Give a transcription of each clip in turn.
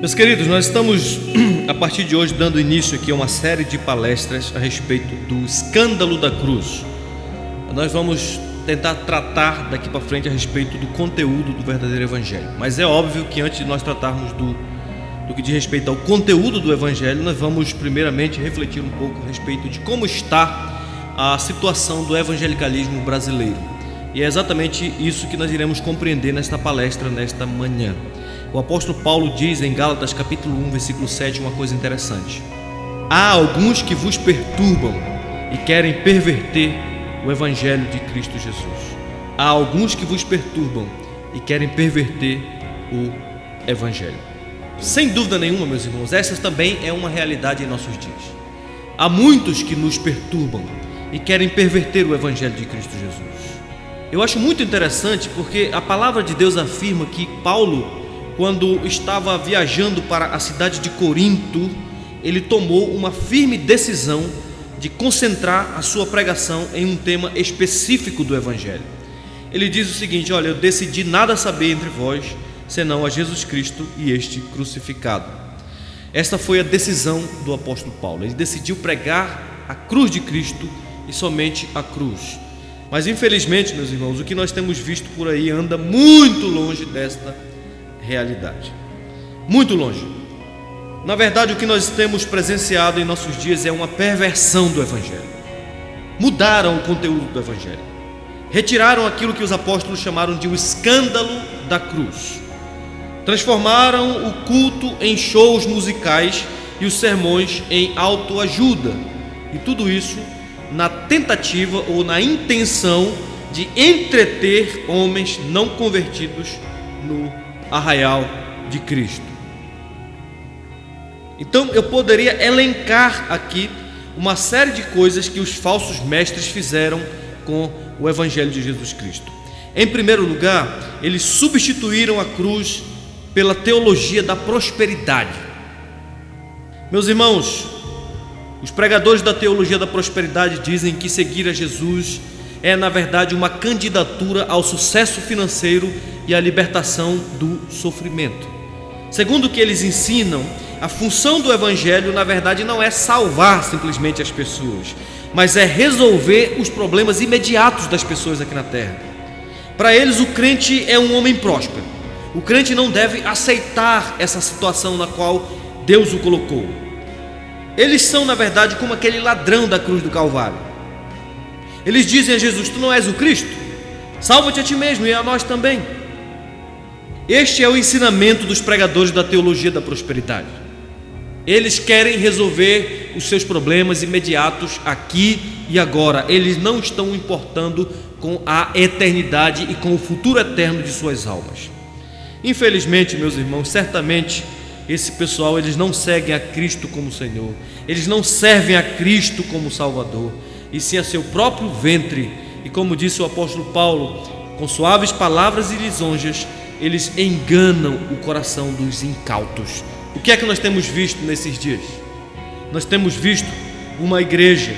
Meus queridos, nós estamos a partir de hoje dando início aqui a uma série de palestras a respeito do escândalo da cruz. Nós vamos tentar tratar daqui para frente a respeito do conteúdo do verdadeiro evangelho. Mas é óbvio que antes de nós tratarmos do que diz respeito ao conteúdo do evangelho, nós vamos primeiramente refletir um pouco a respeito de como está a situação do evangelicalismo brasileiro. E é exatamente isso que nós iremos compreender nesta palestra, nesta manhã. O apóstolo Paulo diz em Gálatas capítulo 1, versículo 7, uma coisa interessante: há alguns que vos perturbam e querem perverter o evangelho de Cristo Jesus. Há alguns que vos perturbam e querem perverter o evangelho. Sem dúvida nenhuma, meus irmãos, essa também é uma realidade em nossos dias. Há muitos que nos perturbam e querem perverter o evangelho de Cristo Jesus. Eu acho muito interessante porque a palavra de Deus afirma que Paulo, quando estava viajando para a cidade de Corinto, ele tomou uma firme decisão de concentrar a sua pregação em um tema específico do evangelho. Ele diz o seguinte: olha, eu decidi nada saber entre vós, senão a Jesus Cristo e este crucificado. Esta foi a decisão do apóstolo Paulo. Ele decidiu pregar a cruz de Cristo e somente a cruz. Mas infelizmente, meus irmãos, o que nós temos visto por aí anda muito longe desta realidade. Muito longe. Na verdade, o que nós temos presenciado em nossos dias é uma perversão do evangelho. Mudaram o conteúdo do evangelho. Retiraram aquilo que os apóstolos chamaram de o escândalo da cruz. Transformaram o culto em shows musicais e os sermões em autoajuda. E tudo isso na tentativa ou na intenção de entreter homens não convertidos no arraial de Cristo. Então eu poderia elencar aqui uma série de coisas que os falsos mestres fizeram com o evangelho de Jesus Cristo. Em primeiro lugar, eles substituíram a cruz pela teologia da prosperidade. Meus irmãos, os pregadores da teologia da prosperidade dizem que seguir a Jesus é, na verdade, uma candidatura ao sucesso financeiro e à libertação do sofrimento. Segundo o que eles ensinam, a função do evangelho, na verdade, não é salvar simplesmente as pessoas, mas é resolver os problemas imediatos das pessoas aqui na terra. Para eles, o crente é um homem próspero. O crente não deve aceitar essa situação na qual Deus o colocou. Eles são, na verdade, como aquele ladrão da cruz do Calvário. Eles dizem a Jesus: tu não és o Cristo? Salva-te a ti mesmo e a nós também. Este é o ensinamento dos pregadores da teologia da prosperidade. Eles querem resolver os seus problemas imediatos aqui e agora. Eles não estão importando com a eternidade e com o futuro eterno de suas almas. Infelizmente, meus irmãos, certamente esse pessoal, eles não seguem a Cristo como Senhor, eles não servem a Cristo como Salvador, e sim a seu próprio ventre. E como disse o apóstolo Paulo, com suaves palavras e lisonjas, eles enganam o coração dos incautos. O que é que nós temos visto nesses dias? Nós temos visto uma igreja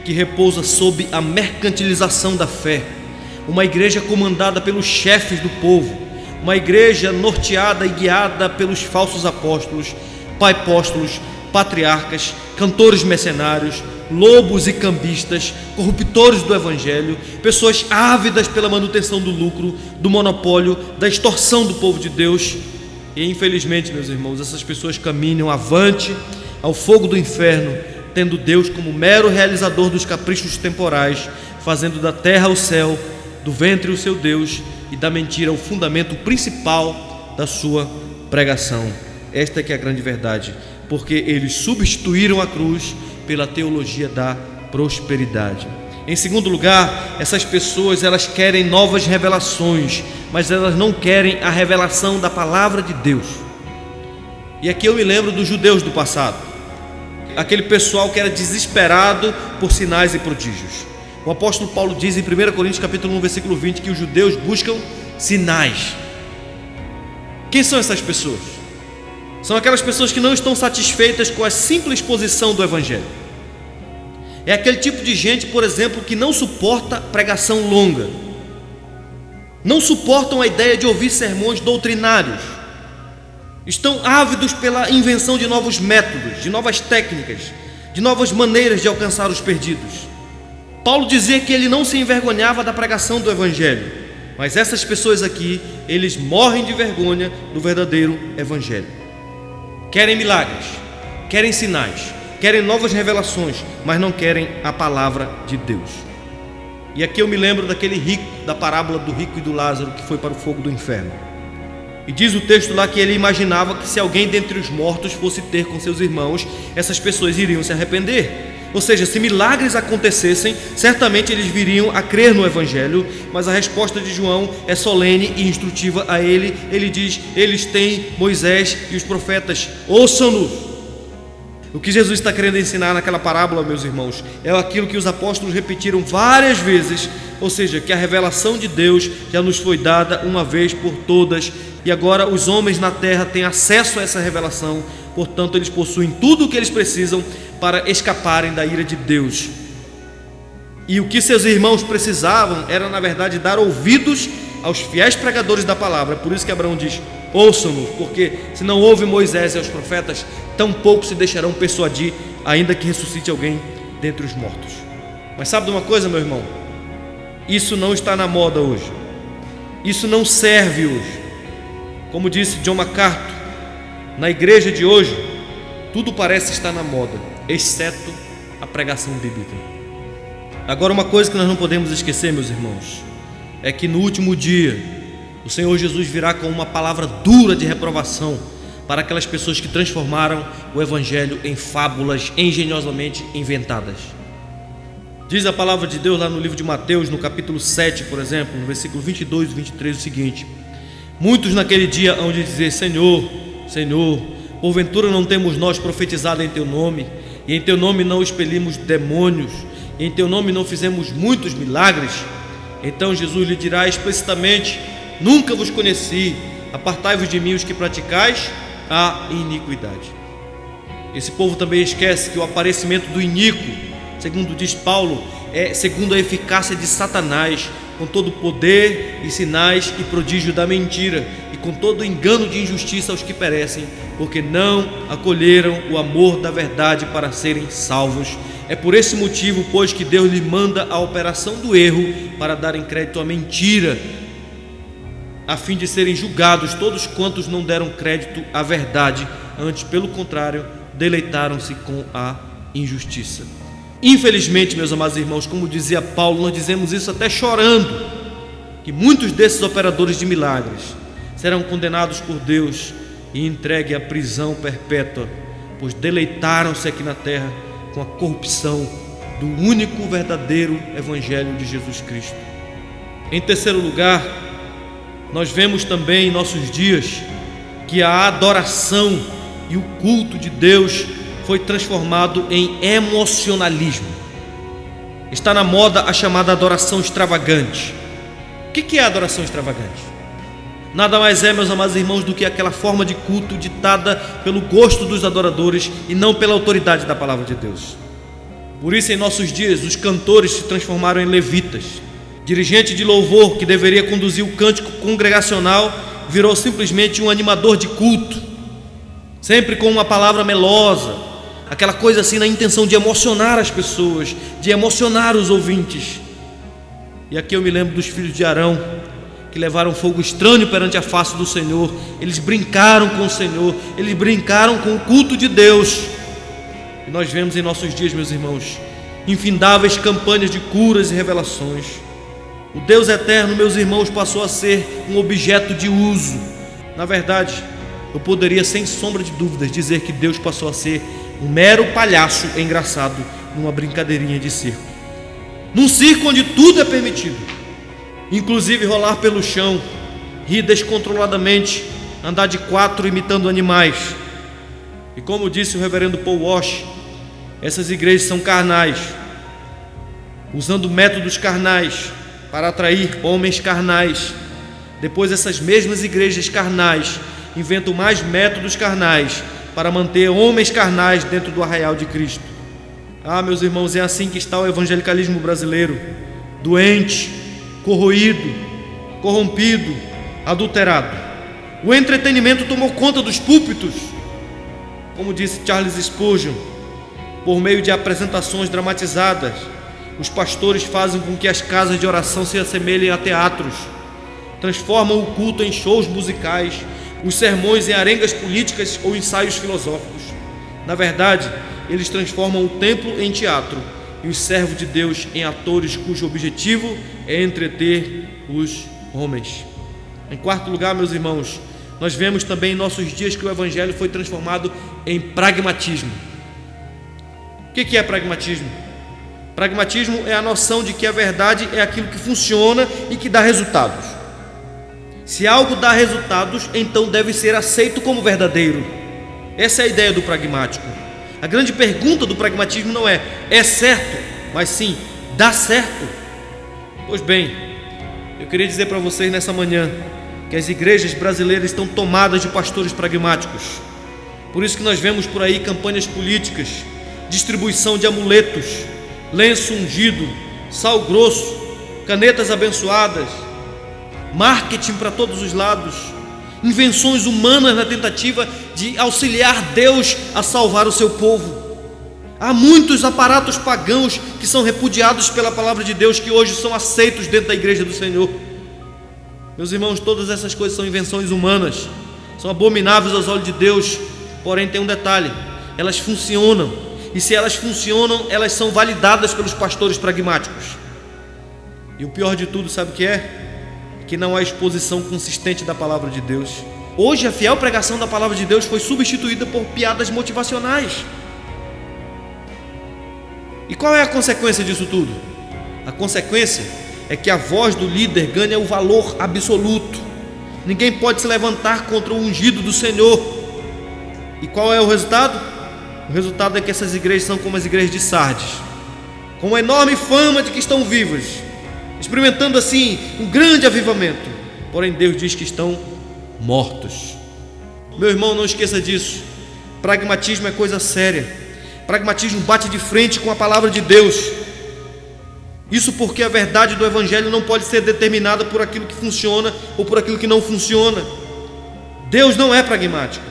que repousa sob a mercantilização da fé, uma igreja comandada pelos chefes do povo, uma igreja norteada e guiada pelos falsos apóstolos, paipóstolos, patriarcas, cantores mercenários, lobos e cambistas, corruptores do evangelho, pessoas ávidas pela manutenção do lucro, do monopólio, da extorsão do povo de Deus. E infelizmente, meus irmãos, essas pessoas caminham avante ao fogo do inferno, tendo Deus como mero realizador dos caprichos temporais, fazendo da terra o céu, do ventre o seu Deus, e da mentira o fundamento principal da sua pregação. Esta é que é a grande verdade, porque eles substituíram a cruz pela teologia da prosperidade. Em segundo lugar, essas pessoas, elas querem novas revelações, mas elas não querem a revelação da palavra de Deus. E aqui eu me lembro dos judeus do passado, aquele pessoal que era desesperado por sinais e prodígios. O apóstolo Paulo diz em 1 Coríntios capítulo 1, versículo 20, que os judeus buscam sinais. Quem são essas pessoas? São aquelas pessoas que não estão satisfeitas com a simples exposição do evangelho. É aquele tipo de gente, por exemplo, que não suporta pregação longa, não suportam a ideia de ouvir sermões doutrinários. estão ávidos pela invenção de novos métodos, de novas técnicas, de novas maneiras de alcançar os perdidos. Paulo dizia que ele não se envergonhava da pregação do Evangelho, mas essas pessoas aqui, eles morrem de vergonha do verdadeiro Evangelho. Querem milagres, querem sinais, querem novas revelações, mas não querem a palavra de Deus. E aqui eu me lembro daquele rico, da parábola do rico e do Lázaro que foi para o fogo do inferno. E diz o texto lá que ele imaginava que se alguém dentre os mortos fosse ter com seus irmãos, essas pessoas iriam se arrepender. Ou seja, se milagres acontecessem, certamente eles viriam a crer no Evangelho, mas a resposta de João é solene e instrutiva a ele. Ele diz: eles têm Moisés e os profetas, ouçam-nos. O que Jesus está querendo ensinar naquela parábola, meus irmãos, é aquilo que os apóstolos repetiram várias vezes, ou seja, que a revelação de Deus já nos foi dada uma vez por todas, e agora os homens na terra têm acesso a essa revelação, portanto eles possuem tudo o que eles precisam para escaparem da ira de Deus. E o que seus irmãos precisavam era, na verdade, dar ouvidos aos fiéis pregadores da palavra. Por isso que Abraão diz: ouçam-nos, porque se não ouve Moisés e os profetas, tampouco se deixarão persuadir, ainda que ressuscite alguém dentre os mortos. Mas sabe de uma coisa, meu irmão? Isso não está na moda hoje. Isso não serve hoje. Como disse John MacArthur, na igreja de hoje, tudo parece estar na moda, exceto a pregação bíblica. Agora, uma coisa que nós não podemos esquecer, meus irmãos, é que no último dia o Senhor Jesus virá com uma palavra dura de reprovação para aquelas pessoas que transformaram o Evangelho em fábulas engenhosamente inventadas. Diz a palavra de Deus lá no livro de Mateus, no capítulo 7, por exemplo, no versículo 22 e 23, o seguinte: muitos naquele dia hão de dizer: Senhor, Senhor, porventura não temos nós profetizado em Teu nome, e em Teu nome não expelimos demônios, e em Teu nome não fizemos muitos milagres? Então Jesus lhe dirá explicitamente: nunca vos conheci, apartai-vos de mim os que praticais a iniquidade. Esse povo também esquece que o aparecimento do iníquo, segundo diz Paulo, é segundo a eficácia de Satanás, com todo o poder e sinais e prodígio da mentira, e com todo o engano de injustiça aos que perecem, porque não acolheram o amor da verdade para serem salvos. É por esse motivo, pois, que Deus lhe manda a operação do erro para darem crédito à mentira, a fim de serem julgados todos quantos não deram crédito à verdade, antes, pelo contrário, deleitaram-se com a injustiça. Infelizmente, meus amados irmãos, como dizia Paulo, nós dizemos isso até chorando, que muitos desses operadores de milagres serão condenados por Deus e entregues à prisão perpétua, pois deleitaram-se aqui na terra com a corrupção do único verdadeiro Evangelho de Jesus Cristo. Em terceiro lugar, nós vemos também em nossos dias que a adoração e o culto de Deus foi transformado em emocionalismo. Está na moda a chamada adoração extravagante. O que é a adoração extravagante? Nada mais é, meus amados irmãos, do que aquela forma de culto ditada pelo gosto dos adoradores e não pela autoridade da palavra de Deus. Por isso, em nossos dias, os cantores se transformaram em levitas. Dirigente de louvor que deveria conduzir o cântico congregacional virou simplesmente um animador de culto, sempre com uma palavra melosa, aquela coisa assim na intenção de emocionar as pessoas, de emocionar os ouvintes. E aqui eu me lembro dos filhos de Arão, que levaram fogo estranho perante a face do Senhor. Eles brincaram com o Senhor, eles brincaram com o culto de Deus. E nós vemos em nossos dias, meus irmãos, infindáveis campanhas de curas e revelações. O Deus eterno, meus irmãos, passou a ser um objeto de uso. Na verdade, eu poderia sem sombra de dúvidas dizer que Deus passou a ser um mero palhaço engraçado numa brincadeirinha de circo. Num circo onde tudo é permitido, inclusive rolar pelo chão, rir descontroladamente, andar de quatro imitando animais. E como disse o reverendo Paul Walsh, essas igrejas são carnais, usando métodos carnais para atrair homens carnais. Depois essas mesmas igrejas carnais inventam mais métodos carnais para manter homens carnais dentro do arraial de Cristo. Ah, meus irmãos, é assim que está o evangelicalismo brasileiro: doente, corroído, corrompido, adulterado. O entretenimento tomou conta dos púlpitos. Como disse Charles Spurgeon, por meio de apresentações dramatizadas, os pastores fazem com que as casas de oração se assemelhem a teatros, transformam o culto em shows musicais, os sermões em arengas políticas ou ensaios filosóficos. Na verdade, eles transformam o templo em teatro e os servos de Deus em atores cujo objetivo é entreter os homens. Em quarto lugar, meus irmãos, nós vemos também em nossos dias que o Evangelho foi transformado em pragmatismo. O que é pragmatismo? Pragmatismo é a noção de que a verdade é aquilo que funciona e que dá resultados. Se algo dá resultados, então deve ser aceito como verdadeiro. Essa é a ideia do pragmático. A grande pergunta do pragmatismo não é certo, mas sim, dá certo? Pois bem, eu queria dizer para vocês nessa manhã que as igrejas brasileiras estão tomadas de pastores pragmáticos. Por isso que nós vemos por aí campanhas políticas, distribuição de amuletos, lenço ungido, sal grosso, canetas abençoadas, marketing para todos os lados, invenções humanas na tentativa de auxiliar Deus a salvar o seu povo. Há muitos aparatos pagãos que são repudiados pela palavra de Deus, que hoje são aceitos dentro da igreja do Senhor. Meus irmãos, todas essas coisas são invenções humanas, são abomináveis aos olhos de Deus. Porém tem um detalhe: elas funcionam, e se elas funcionam, elas são validadas pelos pastores pragmáticos. E o pior de tudo, sabe o que é? Que não há exposição consistente da palavra de Deus. Hoje a fiel pregação da palavra de Deus foi substituída por piadas motivacionais. E qual é a consequência disso tudo? A consequência é que a voz do líder ganha o valor absoluto. Ninguém pode se levantar contra o ungido do Senhor. E qual é o resultado? O resultado é que essas igrejas são como as igrejas de Sardes, com uma enorme fama de que estão vivas, experimentando assim um grande avivamento. Porém Deus diz que estão mortos. Meu irmão, não esqueça disso. Pragmatismo é coisa séria. Pragmatismo bate de frente com a palavra de Deus. Isso porque a verdade do Evangelho não pode ser determinada por aquilo que funciona ou por aquilo que não funciona. Deus não é pragmático.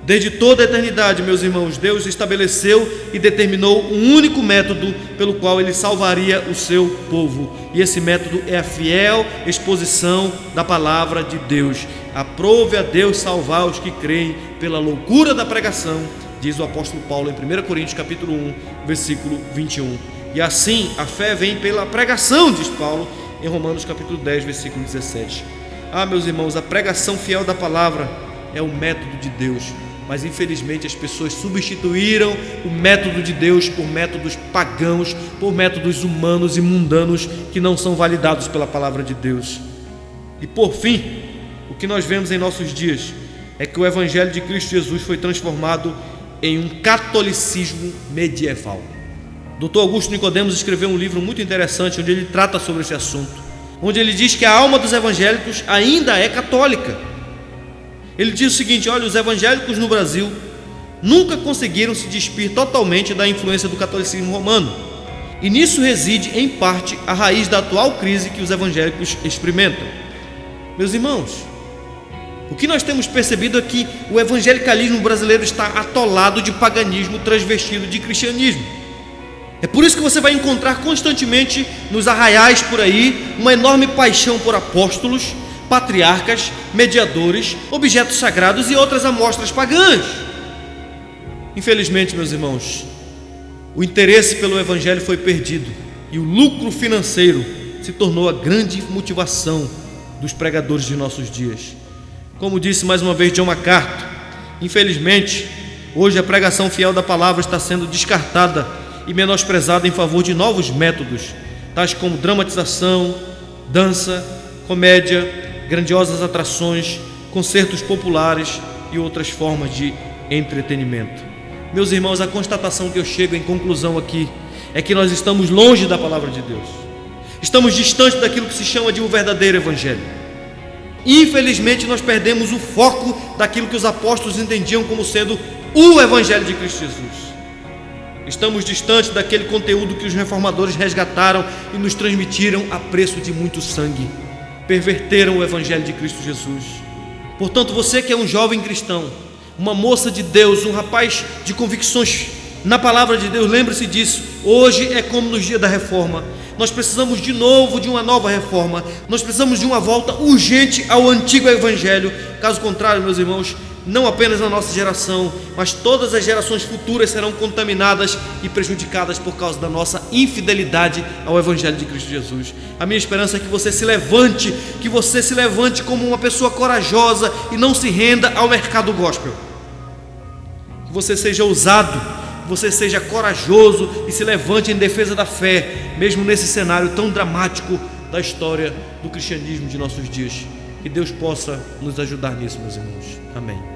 Desde toda a eternidade, meus irmãos, Deus estabeleceu e determinou um único método pelo qual Ele salvaria o seu povo. E esse método é a fiel exposição da palavra de Deus. Aprove a Deus salvar os que creem pela loucura da pregação, diz o apóstolo Paulo em 1 Coríntios capítulo 1, versículo 21. E assim a fé vem pela pregação, diz Paulo em Romanos capítulo 10, versículo 17. Meus irmãos, a pregação fiel da palavra é o método de Deus. Mas infelizmente as pessoas substituíram o método de Deus por métodos pagãos, por métodos humanos e mundanos que não são validados pela palavra de Deus. E por fim, o que nós vemos em nossos dias é que o Evangelho de Cristo Jesus foi transformado em um catolicismo medieval. Dr. Augusto Nicodemos escreveu um livro muito interessante onde ele trata sobre esse assunto, onde ele diz que a alma dos evangélicos ainda é católica. Ele diz o seguinte: olha, os evangélicos no Brasil nunca conseguiram se despir totalmente da influência do catolicismo romano, e nisso reside em parte a raiz da atual crise que os evangélicos experimentam. Meus irmãos, o que nós temos percebido é que o evangelicalismo brasileiro está atolado de paganismo transvestido de cristianismo. É por isso que você vai encontrar constantemente nos arraiais por aí uma enorme paixão por apóstolos, patriarcas, mediadores, objetos sagrados e outras amostras pagãs. Infelizmente, meus irmãos, o interesse pelo Evangelho foi perdido e o lucro financeiro se tornou a grande motivação dos pregadores de nossos dias. Como disse mais uma vez John MacArthur, infelizmente, hoje a pregação fiel da palavra está sendo descartada e menosprezada em favor de novos métodos, tais como dramatização, dança, comédia, grandiosas atrações, concertos populares e outras formas de entretenimento. Meus irmãos, a constatação que eu chego em conclusão aqui é que nós estamos longe da palavra de Deus. Estamos distantes daquilo que se chama de um verdadeiro evangelho. Infelizmente, nós perdemos o foco daquilo que os apóstolos entendiam como sendo o evangelho de Cristo Jesus. Estamos distantes daquele conteúdo que os reformadores resgataram e nos transmitiram a preço de muito sangue. Perverteram o Evangelho de Cristo Jesus. Portanto, você que é um jovem cristão, uma moça de Deus, um rapaz de convicções na palavra de Deus, lembre-se disso. Hoje é como nos dias da reforma. Nós precisamos de novo de uma nova reforma. Nós precisamos de uma volta urgente ao antigo evangelho. Caso contrário, meus irmãos, não apenas a nossa geração, mas todas as gerações futuras serão contaminadas e prejudicadas por causa da nossa infidelidade ao evangelho de Cristo Jesus. A minha esperança é que você se levante como uma pessoa corajosa e não se renda ao mercado gospel. Que você seja ousado, que você seja corajoso e se levante em defesa da fé, mesmo nesse cenário tão dramático da história do cristianismo de nossos dias. Que Deus possa nos ajudar nisso, meus irmãos. Amém.